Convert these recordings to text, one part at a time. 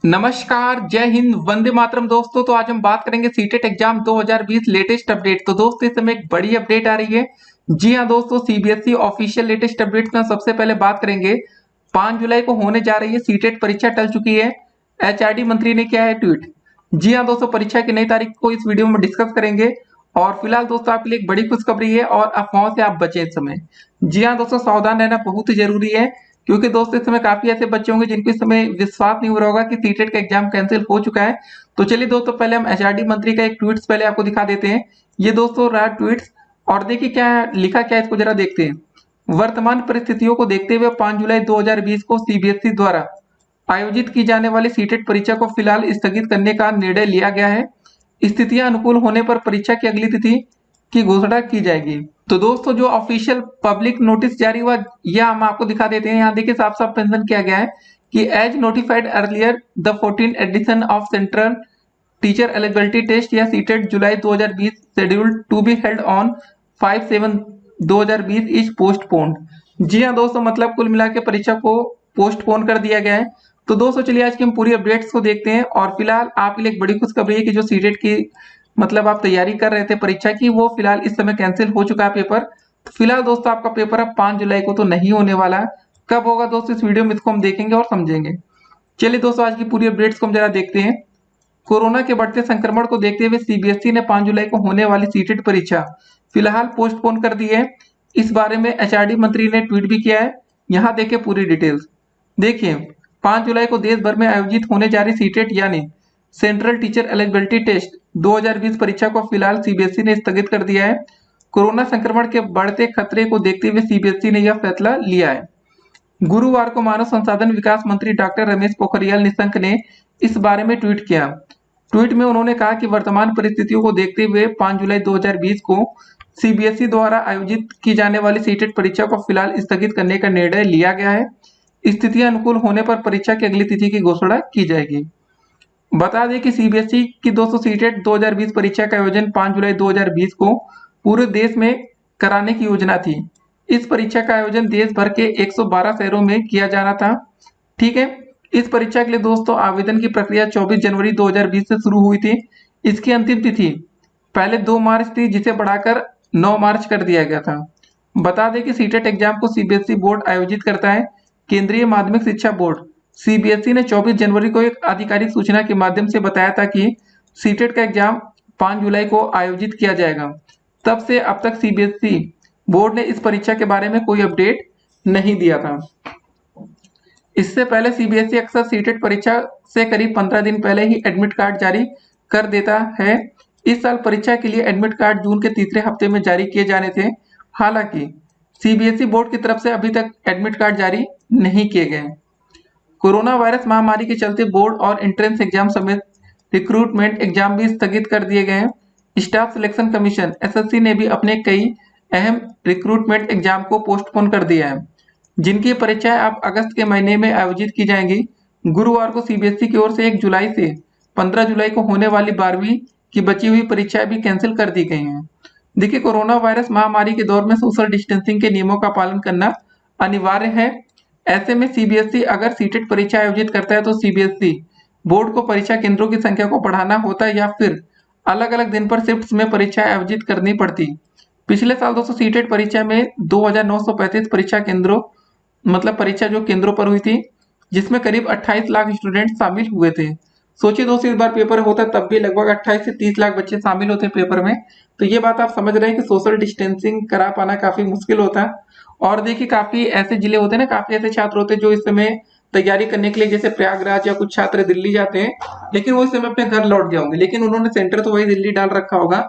नमस्कार, जय हिंद, वंदे मातरम दोस्तों। तो आज हम बात करेंगे सीटेट एग्जाम 2020 लेटेस्ट अपडेट। तो दोस्तों इस समय एक बड़ी अपडेट आ रही है। जी हाँ दोस्तों, सीबीएसई ऑफिशियल लेटेस्ट अपडेट में सबसे पहले बात करेंगे 5 जुलाई को होने जा रही है सीटेट परीक्षा टल चुकी है। एचआरडी मंत्री ने किया है ट्वीट। जी हाँ दोस्तों, परीक्षा की नई तारीख को इस वीडियो में डिस्कस करेंगे। और फिलहाल दोस्तों आपके लिए एक बड़ी खुशखबरी है और अफवाहों से आप बचें इस समय। जी हाँ दोस्तों, सावधान रहना बहुत ही जरूरी है, क्योंकि दोस्तों इस समय काफी ऐसे बच्चे होंगे जिनको इस समय विश्वास नहीं हो रहा होगा कि सीटेट का एग्जाम कैंसिल हो चुका है। तो चलिए दोस्तों, पहले हम एचआरडी मंत्री का एक ट्वीट पहले आपको दिखा देते हैं। ये दोस्तों रहा ट्वीट्स, और देखिए क्या लिखा, क्या इसको जरा देखते हैं। वर्तमान परिस्थितियों को देखते हुए 5 जुलाई 2020 को सीबीएसई द्वारा आयोजित की जाने वाली सीटेट परीक्षा को फिलहाल स्थगित करने का निर्णय लिया गया है। स्थितियां अनुकूल होने पर परीक्षा की अगली तिथि की घोषणा की जाएगी। तो दोस्तों जो ऑफिशियल पब्लिक नोटिस जारी हुआ, यह हम आपको दिखा देते हैं। यहाँ देखिए साफ साफ मेंशन किया गया है कि as notified earlier the 14th edition of central teacher eligibility test या CTET July 2020 scheduled to be held on 5/7/2020 is postponed. जी हाँ दोस्तों, मतलब कुल मिला के परीक्षा को पोस्टपोन कर दिया गया है। तो दोस्तों चलिए आज की हम पूरी अपडेट्स को देखते हैं। और फिलहाल आपके लिए एक बड़ी खुशखबरी है कि जो सीटेट की मतलब आप तैयारी कर रहे थे परीक्षा की, वो फिलहाल इस समय कैंसिल हो चुका है पेपर। तो फिलहाल दोस्तों आपका पेपर अब 5 जुलाई को तो नहीं होने वाला। कब होगा दोस्तों, इस वीडियो में इसको हम देखेंगे और समझेंगे। चलिए दोस्तों आज की पूरी अपडेट्स को हम जरा देखते हैं। कोरोना के बढ़ते संक्रमण को देखते हुए सीबीएसई ने 5 जुलाई को होने वाली सीटेट परीक्षा फिलहाल पोस्टपोन कर दी है। इस बारे में एचआरडी मंत्री ने ट्वीट भी किया है। यहाँ देखिए पूरी डिटेल्स। देखिए 5 जुलाई को देश भर में आयोजित होने जा रही सीटेट यानी सेंट्रल टीचर एलिजिबिलिटी टेस्ट 2020 परीक्षा को फिलहाल सीबीएसई ने स्थगित कर दिया है। कोरोना संक्रमण के बढ़ते खतरे को देखते हुए सीबीएसई ने यह फैसला लिया है। गुरुवार को मानव संसाधन विकास मंत्री डॉक्टर रमेश पोखरियाल निशंक ने इस बारे में ट्वीट किया। ट्वीट में उन्होंने कहा कि वर्तमान परिस्थितियों को देखते हुए 5 जुलाई 2020 को सीबीएसई द्वारा आयोजित की जाने वाली सीटेट परीक्षा को फिलहाल स्थगित करने का निर्णय लिया गया है। स्थितियां अनुकूल होने पर परीक्षा की अगली तिथि की घोषणा की जाएगी। बता दें कि सीबीएसई की 200 सीटेट 2020 परीक्षा का आयोजन 5 जुलाई 2020 को पूरे देश में कराने की योजना थी। इस परीक्षा का आयोजन देश भर के 112 शहरों में किया जाना था। ठीक है, इस परीक्षा के लिए दोस्तों आवेदन की प्रक्रिया 24 जनवरी 2020 से शुरू हुई थी। इसकी अंतिम तिथि पहले 2 मार्च थी, जिसे बढ़ाकर 9 मार्च कर दिया गया था। बता दें कि सीटेट एग्जाम को सीबीएसई बोर्ड आयोजित करता है। केंद्रीय माध्यमिक शिक्षा बोर्ड सीबीएसई ने 24 जनवरी को एक आधिकारिक सूचना के माध्यम से बताया था कि सीटेट का एग्जाम 5 जुलाई को आयोजित किया जाएगा। तब से अब तक सीबीएसई बोर्ड ने इस परीक्षा के बारे में कोई अपडेट नहीं दिया था। इससे पहले सीबीएसई अक्सर सीटेट परीक्षा से करीब 15 दिन पहले ही एडमिट कार्ड जारी कर देता है। इस साल परीक्षा के लिए एडमिट कार्ड जून के तीसरे हफ्ते में जारी किए जाने थे। हालांकि सीबीएसई बोर्ड की तरफ से अभी तक एडमिट कार्ड जारी नहीं किए गए। कोरोना वायरस महामारी के चलते बोर्ड और एंट्रेंस एग्जाम समेत रिक्रूटमेंट एग्जाम भी स्थगित कर दिए गए हैं। स्टाफ सिलेक्शन कमीशन एसएससी ने भी अपने कई अहम रिक्रूटमेंट एग्जाम को पोस्टपोन कर दिया है, जिनकी परीक्षाएं अब अगस्त के महीने में आयोजित की जाएंगी। गुरुवार को सीबीएसई की ओर से 1 जुलाई से 15 जुलाई को होने वाली 12वीं की बची हुई परीक्षाएं भी कैंसिल कर दी गई हैं। देखिए कोरोना वायरस महामारी के दौर में सोशल डिस्टेंसिंग के नियमों का पालन करना अनिवार्य है। ऐसे में सीबीएसई अगर सीटेट परीक्षा आयोजित करता है तो सीबीएसई बोर्ड को परीक्षा केंद्रों की संख्या को बढ़ाना होता है या फिर अलग अलग दिन पर शिफ्ट्स में परीक्षा आयोजित करनी पड़ती। पिछले साल दोस्तों सीटेट परीक्षा में 2935 परीक्षा केंद्रों मतलब परीक्षा जो केंद्रों पर हुई थी, जिसमें करीब 28 लाख स्टूडेंट शामिल हुए थे। सोचिए दोस्तों इस बार पेपर होता तब भी लगभग 28 से 30 लाख बच्चे शामिल होते पेपर में। तो ये बात आप समझ रहे हैं कि सोशल डिस्टेंसिंग करा पाना काफी मुश्किल होता है। और देखिए काफी ऐसे जिले होते हैं ना, काफी ऐसे छात्र होते हैं जो इस समय तैयारी करने के लिए जैसे प्रयागराज या कुछ छात्र दिल्ली जाते हैं, लेकिन वो इस समय अपने घर लौट जाओगे, लेकिन उन्होंने सेंटर तो वही दिल्ली डाल रखा होगा।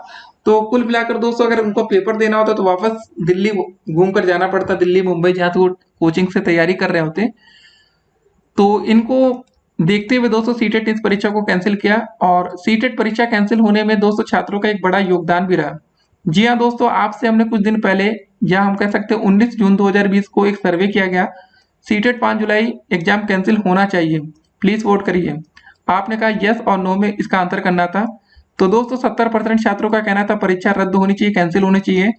तो कुल मिलाकर दोस्तों अगर उनको पेपर देना होता तो वापस दिल्ली घूम कर जाना पड़ता, दिल्ली मुंबई जहाँ तो वो कोचिंग से तैयारी कर रहे होते। तो इनको देखते हुए दोस्तों सीटेट इस परीक्षा को कैंसिल किया। और सीटेट परीक्षा कैंसिल होने में दोस्तों छात्रों का एक बड़ा योगदान भी रहा। जी हाँ दोस्तों, आपसे हमने कुछ दिन पहले या हम कह सकते हैं 19 जून 2020 को एक सर्वे किया गया, सीटेट 5 जुलाई एग्जाम कैंसिल होना चाहिए, प्लीज वोट करिए। आपने कहा यस और नो में इसका आंसर करना था। तो दोस्तों 70% छात्रों का कहना था परीक्षा रद्द होनी चाहिए, कैंसिल होनी चाहिए।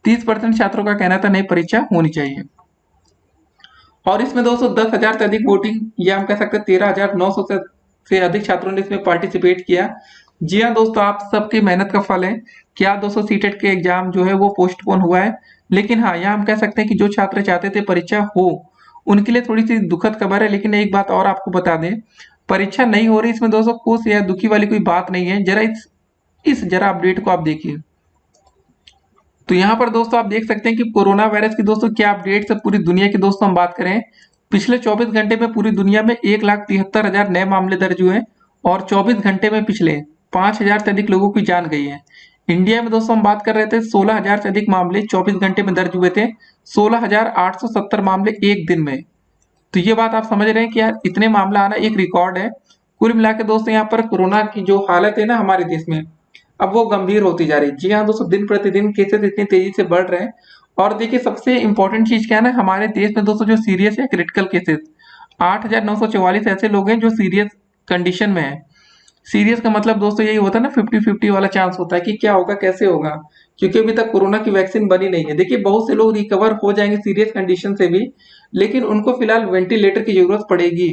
30% छात्रों का कहना था नहीं परीक्षा होनी चाहिए। और इसमें दोस्तों 10,000 से अधिक वोटिंग या हम कह सकते हैं 13,900 से से अधिक छात्रों ने इसमें पार्टिसिपेट किया। जी हाँ दोस्तों, आप सबकी मेहनत का फल है कि आज दोस्तों सीटेट के एग्जाम जो है वो पोस्टपोन हुआ है। लेकिन हाँ, यहाँ हम कह सकते हैं कि जो छात्र चाहते थे परीक्षा हो, उनके लिए थोड़ी सी दुखद खबर है। लेकिन एक बात और आपको बता दें, परीक्षा नहीं हो रही इसमें दोस्तों खुश या दुखी वाली कोई बात नहीं है। जरा इस जरा अपडेट को आप देखिए। तो यहाँ पर दोस्तों आप देख सकते हैं कि कोरोना वायरस की दोस्तों क्या अपडेट्स है पूरी दुनिया की। दोस्तों हम बात करें, पिछले 24 घंटे में पूरी दुनिया में 1,73,000 नए मामले दर्ज हुए और 24 घंटे में पिछले 5,000 से अधिक लोगों की जान गई है। इंडिया में दोस्तों हम बात कर रहे थे 16,000 से अधिक मामले 24 घंटे में दर्ज हुए थे, 16,870 मामले एक दिन में। तो ये बात आप समझ रहे हैं कि यार इतने मामला आना एक रिकॉर्ड है। कुल मिला के दोस्तों यहाँ पर कोरोना की जो हालत है ना हमारे देश में, अब वो गंभीर होती जा रही है। जी हाँ दोस्तों, दिन प्रतिदिन केसेस इतनी तेजी से बढ़ रहे हैं। और देखिए सबसे इंपॉर्टेंट चीज क्या है ना, हमारे देश में दोस्तों जो सीरियस या क्रिटिकल केसेस 8,944 ऐसे लोग हैं जो सीरियस कंडीशन में है। सीरियस का मतलब दोस्तों यही होता है ना, 50-50 वाला चांस होता है कि क्या होगा कैसे होगा, क्योंकि अभी तक कोरोना की वैक्सीन बनी नहीं है। देखिए बहुत से लोग रिकवर हो जाएंगे सीरियस कंडीशन से भी, लेकिन उनको फिलहाल वेंटिलेटर की जरूरत पड़ेगी।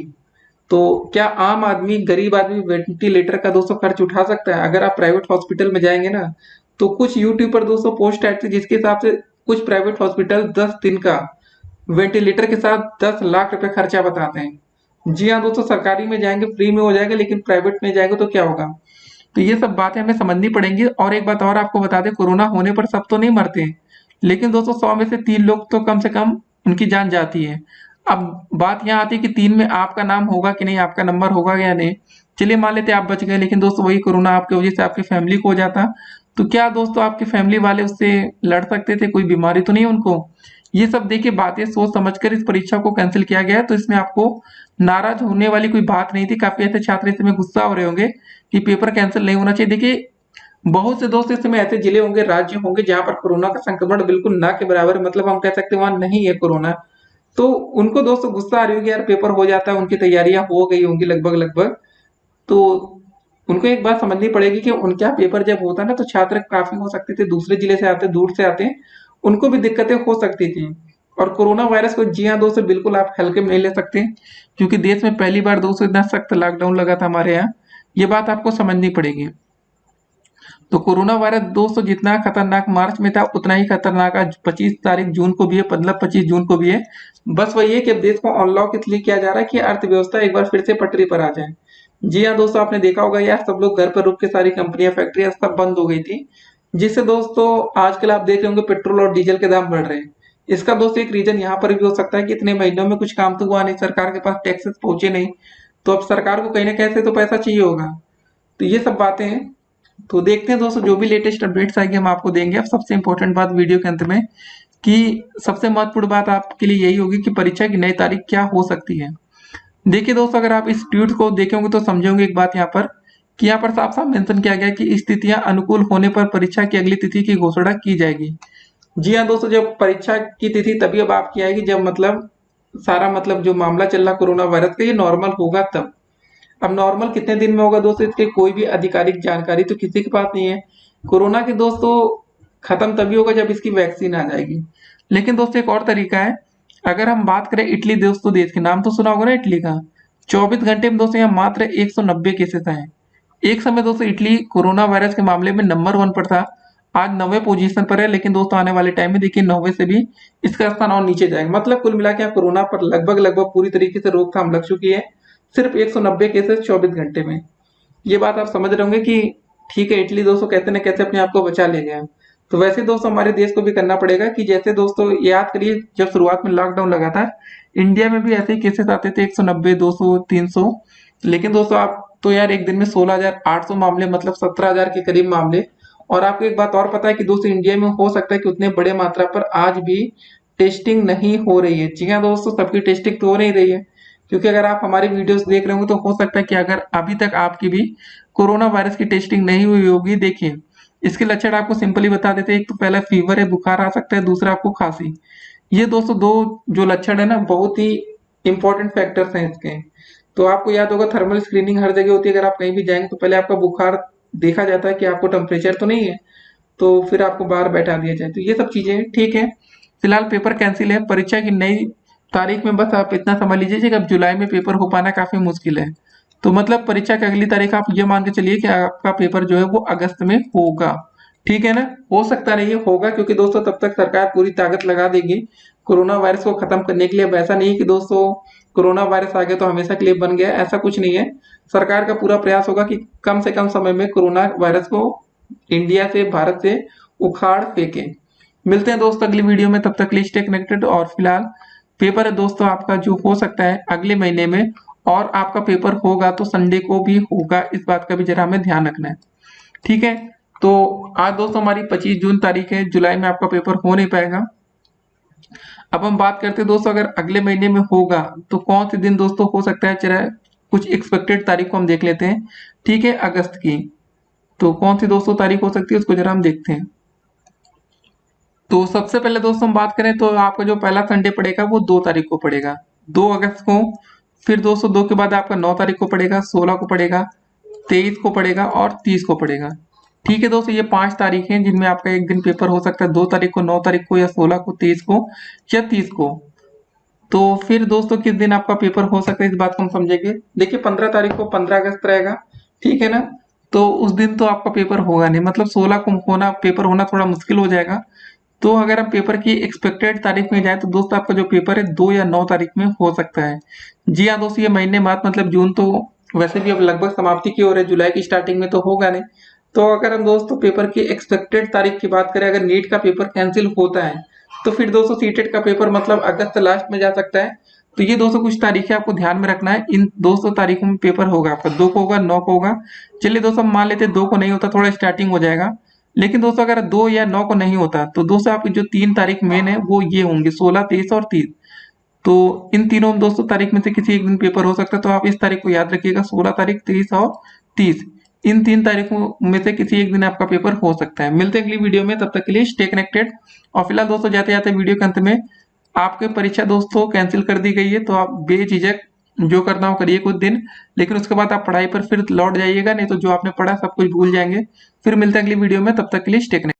तो क्या आम आदमी, गरीब आदमी वेंटिलेटर का दोस्तों खर्च उठा सकता है? अगर आप प्राइवेट हॉस्पिटल में जाएंगे ना, तो कुछ यूट्यूब पर दोस्तों पोस्ट आए थे जिसके हिसाब से कुछ प्राइवेट हॉस्पिटल 10 दिन का वेंटिलेटर के साथ 10 लाख रुपए खर्चा बताते हैं। जी हाँ दोस्तों, सरकारी में जाएंगे फ्री में हो जाएगा, लेकिन प्राइवेट में जाएंगे तो क्या होगा? तो ये सब बातें हमें समझनी पड़ेंगी। और एक बात और आपको बता दें, कोरोना होने पर सब तो नहीं मरते हैं, लेकिन दोस्तों 100 में से 3 लोग तो कम से कम उनकी जान जाती है। अब बात यहाँ आती है कि 3 में आपका नाम होगा कि नहीं, आपका नंबर होगा या नहीं। चलिए मान लेते आप बच गए, लेकिन दोस्तों वही कोरोना आपकी वजह से आपकी फैमिली को हो जाता, तो क्या दोस्तों आपकी फैमिली वाले उससे लड़ सकते थे? कोई बीमारी तो नहीं है उनको? ये सब देखिए बातें सोच समझकर इस परीक्षा को कैंसिल किया गया है। तो इसमें आपको नाराज होने वाली कोई बात नहीं थी। काफी ऐसे छात्र इस समय गुस्सा हो रहे होंगे कि पेपर कैंसिल नहीं होना चाहिए। देखिए बहुत से दोस्त इस समय ऐसे जिले होंगे, राज्य होंगे जहां पर कोरोना का संक्रमण बिल्कुल ना के बराबर, मतलब हम कह सकते हैं वहां नहीं है कोरोना। तो उनको दोस्तों गुस्सा आ रही होगी, यार पेपर हो जाता है, उनकी तैयारियां हो गई होंगी लगभग लगभग। तो उनको एक बात समझनी पड़ेगी कि उनका पेपर जब होता है ना, तो छात्र काफी हो सकते थे दूसरे जिले से आते, दूर से आते, उनको भी दिक्कतें हो सकती थी। और कोरोना वायरस को जी हाँ दोस्तों बिल्कुल आप हल्के में नहीं ले सकते, क्योंकि देश में पहली बार दोस्तों इतना सख्त लॉकडाउन लगा था हमारे यहाँ। ये बात आपको समझनी पड़ेगी। तो कोरोना वायरस दोस्तों जितना खतरनाक मार्च में था, उतना ही खतरनाक आज 25 तारीख जून को भी है, मतलब 25 जून को भी है। बस वही है कि अब देश को अनलॉक इसलिए किया जा रहा है कि अर्थव्यवस्था एक बार फिर से पटरी पर आ जाए। जी हाँ दोस्तों, आपने देखा होगा यार, सब लोग घर पर रुक के सारी कंपनियां फैक्ट्रियां सब बंद हो गई थी, जिससे दोस्तों आजकल आप देख रहे होंगे पेट्रोल और डीजल के दाम बढ़ रहे हैं। इसका दोस्तों एक रीजन यहाँ पर भी हो सकता है कि इतने महीनों में कुछ काम तो हुआ नहीं, सरकार के पास टैक्सेस पहुंचे नहीं, तो अब सरकार को कहीं ना कहीं से तो पैसा चाहिए होगा। तो ये सब बातें हैं। तो देखते हैं दोस्तों, जो भी लेटेस्ट अपडेट्स आएंगे हम आपको देंगे। अब सबसे इंपॉर्टेंट बात वीडियो के अंत में, कि सबसे महत्वपूर्ण बात आपके लिए यही होगी कि परीक्षा की नई तारीख क्या हो सकती है। देखिए दोस्तों, अगर आप इस ट्वीट को देखेंगे तो समझेंगे एक बात यहाँ पर, कि यहाँ पर साफ साफ मेंशन किया गया है कि स्थितियां अनुकूल होने पर परीक्षा की अगली तिथि की घोषणा की जाएगी। जी हाँ दोस्तों, जब परीक्षा की तिथि तभी अब आपकी आएगी जब मतलब सारा मतलब जो मामला चल रहा कोरोना वायरस का ये नॉर्मल होगा तब। अब नॉर्मल कितने दिन में होगा दोस्तों, इसके कोई भी आधिकारिक जानकारी तो किसी के पास नहीं है। कोरोना के दोस्तों खत्म तभी होगा जब इसकी वैक्सीन आ जाएगी। लेकिन दोस्तों एक और तरीका है, अगर हम बात करें इटली दोस्तों, देश के नाम तो सुना होगा ना इटली का। 24 घंटे में दोस्तों यहाँ मात्र 190 केसेस आए। एक समय दोस्तों इटली कोरोना वायरस के मामले में नंबर 1 पर था, आज 9वें पोजीशन पर है। लेकिन दोस्तों आने वाले टाइम में देखिए 9वें से भी इसका स्थान और नीचे जाएगा। मतलब कुल मिला के कोरोना पर लगभग लगभग पूरी तरीके से रोकथाम लग चुकी है, सिर्फ 190 केसेस 24 घंटे में। ये बात आप समझ रहे होंगे कि ठीक है, इटली दोस्तों कहते ना कैसे अपने आप को बचा ले गया। तो वैसे दोस्तों हमारे देश को भी करना पड़ेगा, कि जैसे दोस्तों याद करिए जब शुरुआत में लॉकडाउन लगा था, इंडिया में भी ऐसे ही केसेस आते थे 190, 200, 300। लेकिन दोस्तों आप तो यार एक दिन में 16,800 मामले, मतलब 17,000 के करीब मामले। और आपको एक बात और पता है कि दोस्तों इंडिया में हो सकता है कि उतने बड़े मात्रा पर आज भी टेस्टिंग नहीं हो रही है। जी हाँ दोस्तों, सबकी टेस्टिंग तो हो नहीं रही है, क्योंकि अगर आप हमारी वीडियोस देख रहे होंगे तो हो सकता है कि अगर अभी तक आपकी भी कोरोना वायरस की टेस्टिंग नहीं हुई होगी। देखिए इसके लक्षण आपको सिंपली बता देते हैं, एक तो पहला फीवर है, बुखार आ सकता है, दूसरा आपको खांसी। ये दोस्तों दो जो लक्षण है ना, बहुत ही इंपॉर्टेंट फैक्टर्स हैं इसके। तो आपको याद होगा थर्मल स्क्रीनिंग हर जगह होती है, अगर आप कहीं भी जाएंगे तो पहले आपका बुखार देखा जाता है कि आपको टेम्परेचर तो नहीं है, तो फिर आपको बाहर बैठा दिया जाए। तो ये सब चीजें ठीक है। फिलहाल पेपर कैंसिल है, परीक्षा की नई तारीख में बस आप इतना समझ लीजिए कि अब जुलाई में पेपर हो पाना काफी मुश्किल है। तो मतलब परीक्षा की अगली तारीख आप ये मान के चलिए कि आपका पेपर जो है वो अगस्त में होगा। ठीक है ना, हो सकता नहीं है, होगा, क्योंकि दोस्तों तब तक सरकार पूरी ताकत लगा देगी कोरोना वायरस को खत्म करने के लिए। अब ऐसा नहीं है कि दोस्तों कोरोना वायरस आ गया तो हमेशा के लिए बन गया, ऐसा कुछ नहीं है। सरकार का पूरा प्रयास होगा कि कम से कम समय में कोरोना वायरस को इंडिया से, भारत से उखाड़ फेंके। मिलते हैं दोस्तों अगली वीडियो में, तब तक के लिए स्टे कनेक्टेड। और फिलहाल पेपर है दोस्तों आपका जो हो सकता है अगले महीने में, और आपका पेपर होगा तो संडे को भी होगा, इस बात का भी जरा हमें ध्यान रखना है। ठीक है, तो आज दोस्तों हमारी 25 जून तारीख है, जुलाई में आपका पेपर हो नहीं पाएगा। अब हम बात करते हैं दोस्तों, अगर अगले महीने में होगा तो कौन से दिन दोस्तों हो सकता है, चला कुछ एक्सपेक्टेड तारीख को हम देख लेते हैं। ठीक है, अगस्त की तो कौन सी दोस्तों तारीख हो सकती है उसको जरा हम देखते हैं। तो सबसे पहले दोस्तों हम बात करें तो आपका जो पहला संडे पड़ेगा वो 2 तारीख को पड़ेगा, 2 अगस्त को। फिर दोस्तों 2 के बाद आपका 9 तारीख को पड़ेगा, 16 को पड़ेगा, 23 को पड़ेगा और 30 को पड़ेगा। ठीक है दोस्तों, ये 5 तारीख हैं जिनमें आपका एक दिन पेपर हो सकता है, 2 तारीख को, 9 तारीख को, या 16 को, 23 को या 30 को। तो फिर दोस्तों किस दिन आपका पेपर हो सकता है इस बात को हम समझेंगे। देखिए 15 तारीख को 15 अगस्त रहेगा। ठीक है ना, तो उस दिन तो आपका पेपर होगा नहीं, मतलब 16 को होना पेपर होना थोड़ा मुश्किल हो जाएगा। तो अगर हम पेपर की एक्सपेक्टेड तारीख में जाए तो दोस्तों आपका जो पेपर है 2 या 9 तारीख में हो सकता है। जी हाँ दोस्तों, ये महीने बाद मतलब जून तो वैसे भी अब लगभग समाप्ति की ओर है, जुलाई की स्टार्टिंग में तो होगा नहीं। तो अगर हम दोस्तों पेपर की एक्सपेक्टेड तारीख की बात करें, अगर नीट का पेपर कैंसिल होता है तो फिर दोस्तों सीटेट का पेपर मतलब अगस्त लास्ट में जा सकता है। तो ये दोस्तों कुछ तारीखें आपको ध्यान में रखना है, इन 200 तारीखों में पेपर होगा आपका, 2 को होगा, 9 को होगा। चलिए दोस्तों हम मान लेते हैं 2 को नहीं होता, थोड़ा स्टार्टिंग हो जाएगा। लेकिन दोस्तों अगर 2 या 9 को नहीं होता तो दोस्तों आपकी जो 3 तारीख मेन है वो ये होंगे, 16, 23 और 30। तो इन तीनों दोस्तों तारीख में से किसी एक दिन पेपर हो सकता है, तो आप इस तारीख को याद रखिएगा, 16 तारीख, 23 और 30। इन 3 तारीखों में से किसी एक दिन आपका पेपर हो सकता है। मिलते हैं अगली वीडियो में, तब तक के लिए स्टे कनेक्टेड। और फिलहाल दोस्तों जाते जाते वीडियो के अंत में, आपकी परीक्षा दोस्तों कैंसिल कर दी गई है तो आप बेझिझक जो करना हो करिए कुछ दिन, लेकिन उसके बाद आप पढ़ाई पर फिर लौट जाइएगा, नहीं तो जो आपने पढ़ा सब कुछ भूल जाएंगे। फिर मिलते हैं अगली वीडियो में, तब तक के लिए स्टे कनेक्टेड।